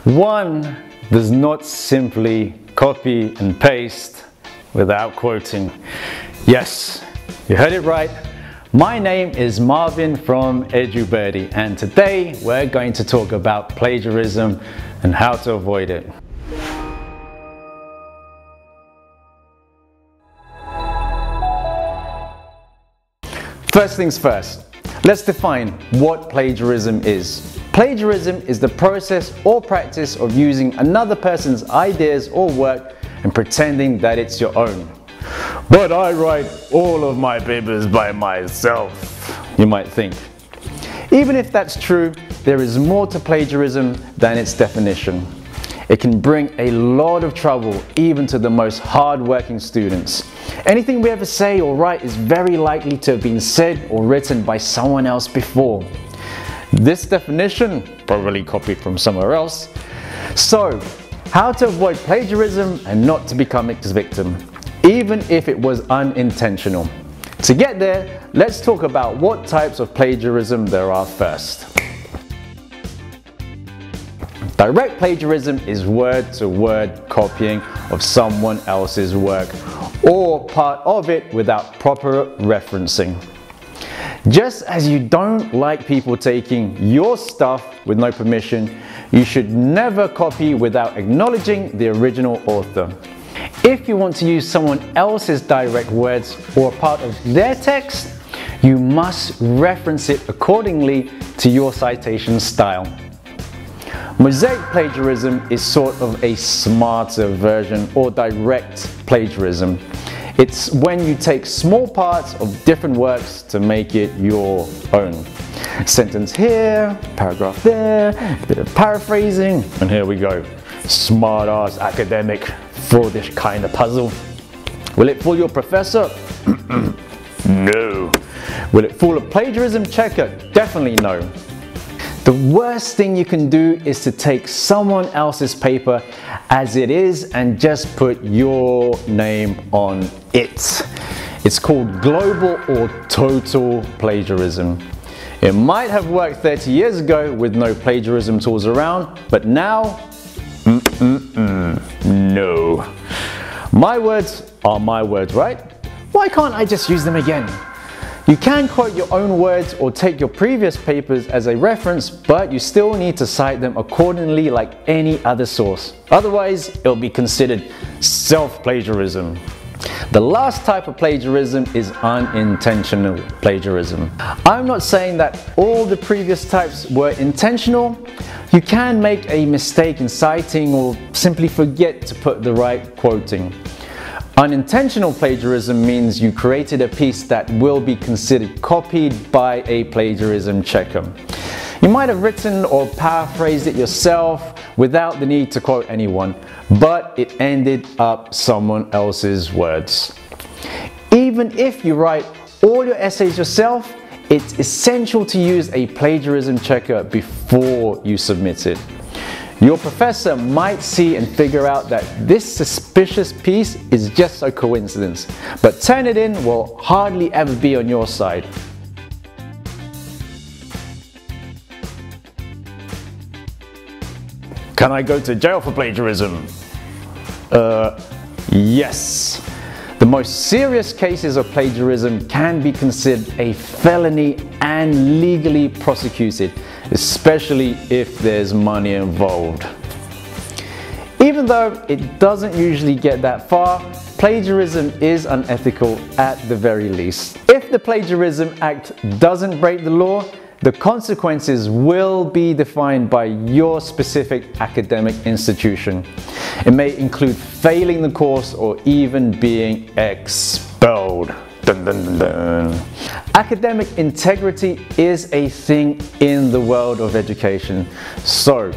One does not simply copy and paste without quoting. Yes, you heard it right. My name is Marvin from EduBirdie, and today we're going to talk about plagiarism and how to avoid it. First things first, let's define what plagiarism is. Plagiarism is the process or practice of using another person's ideas or work and pretending that it's your own. But I write all of my papers by myself, you might think. Even if that's true, there is more to plagiarism than its definition. It can bring a lot of trouble even to the most hard-working students. Anything we ever say or write is very likely to have been said or written by someone else before. This definition, probably copied from somewhere else. So, how to avoid plagiarism and not to become its victim, even if it was unintentional. To get there, let's talk about what types of plagiarism there are first. Direct plagiarism is word-to-word copying of someone else's work or part of it without proper referencing. Just as you don't like people taking your stuff with no permission, you should never copy without acknowledging the original author. If you want to use someone else's direct words or part of their text, you must reference it accordingly to your citation style. Mosaic plagiarism is sort of a smarter version or direct plagiarism. It's when you take small parts of different works to make it your own. Sentence here, paragraph there, a bit of paraphrasing, and here we go. Smart-ass academic for this kind of puzzle. Will it fool your professor? No. Will it fool a plagiarism checker? Definitely no. The worst thing you can do is to take someone else's paper as it is and just put your name on it. It's called global or total plagiarism. It might have worked 30 years ago with no plagiarism tools around, but now, no. My words are my words, right? Why can't I just use them again? You can quote your own words or take your previous papers as a reference, but you still need to cite them accordingly like any other source. Otherwise, it'll be considered self-plagiarism. The last type of plagiarism is unintentional plagiarism. I'm not saying that all the previous types were intentional. You can make a mistake in citing or simply forget to put the right quoting. Unintentional plagiarism means you created a piece that will be considered copied by a plagiarism checker. You might have written or paraphrased it yourself without the need to quote anyone, but it ended up someone else's words. Even if you write all your essays yourself, it's essential to use a plagiarism checker before you submit it. Your professor might see and figure out that this suspicious piece is just a coincidence, but Turnitin will hardly ever be on your side. Can I go to jail for plagiarism? Yes. The most serious cases of plagiarism can be considered a felony and legally prosecuted, especially if there's money involved. Even though it doesn't usually get that far, plagiarism is unethical at the very least. If the Plagiarism Act doesn't break the law, the consequences will be defined by your specific academic institution. It may include failing the course or even being expelled. Dun, dun, dun, dun. Academic integrity is a thing in the world of education. So,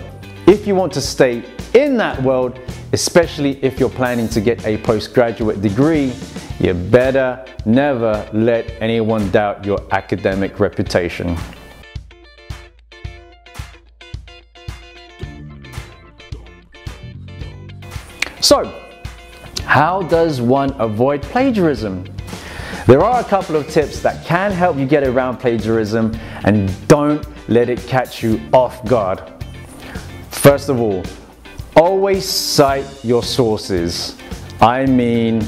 if you want to stay in that world, especially if you're planning to get a postgraduate degree, you better never let anyone doubt your academic reputation. So, how does one avoid plagiarism? There are a couple of tips that can help you get around plagiarism and don't let it catch you off guard. First of all, always cite your sources. I mean,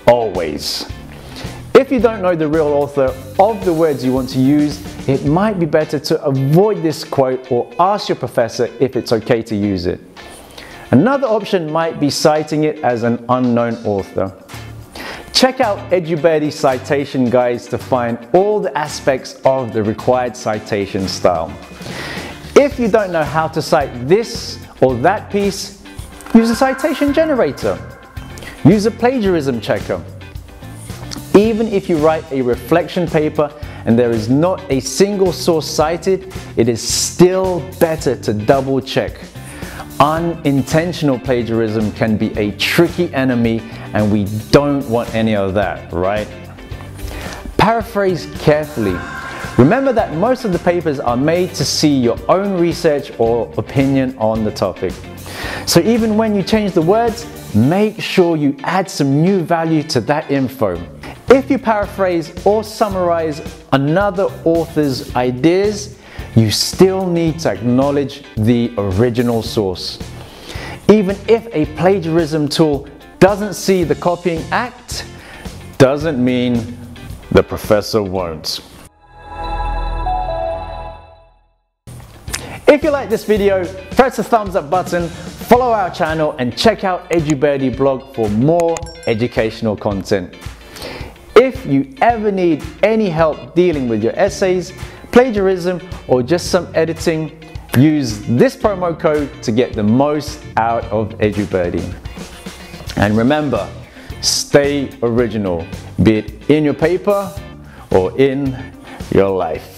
always. If you don't know the real author of the words you want to use, it might be better to avoid this quote or ask your professor if it's okay to use it. Another option might be citing it as an unknown author. Check out EduBirdie's citation guides to find all the aspects of the required citation style. If you don't know how to cite this or that piece, use a citation generator. Use a plagiarism checker. Even if you write a reflection paper and there is not a single source cited, it is still better to double check. Unintentional plagiarism can be a tricky enemy and we don't want any of that, right? Paraphrase carefully. Remember that most of the papers are made to see your own research or opinion on the topic. So even when you change the words, make sure you add some new value to that info. If you paraphrase or summarize another author's ideas, you still need to acknowledge the original source. Even if a plagiarism tool doesn't see the copying act, doesn't mean the professor won't. If you like this video, press the thumbs up button, follow our channel and check out EduBirdie blog for more educational content. If you ever need any help dealing with your essays, plagiarism or just some editing, use this promo code to get the most out of EduBirdie. And remember, stay original, be it in your paper or in your life.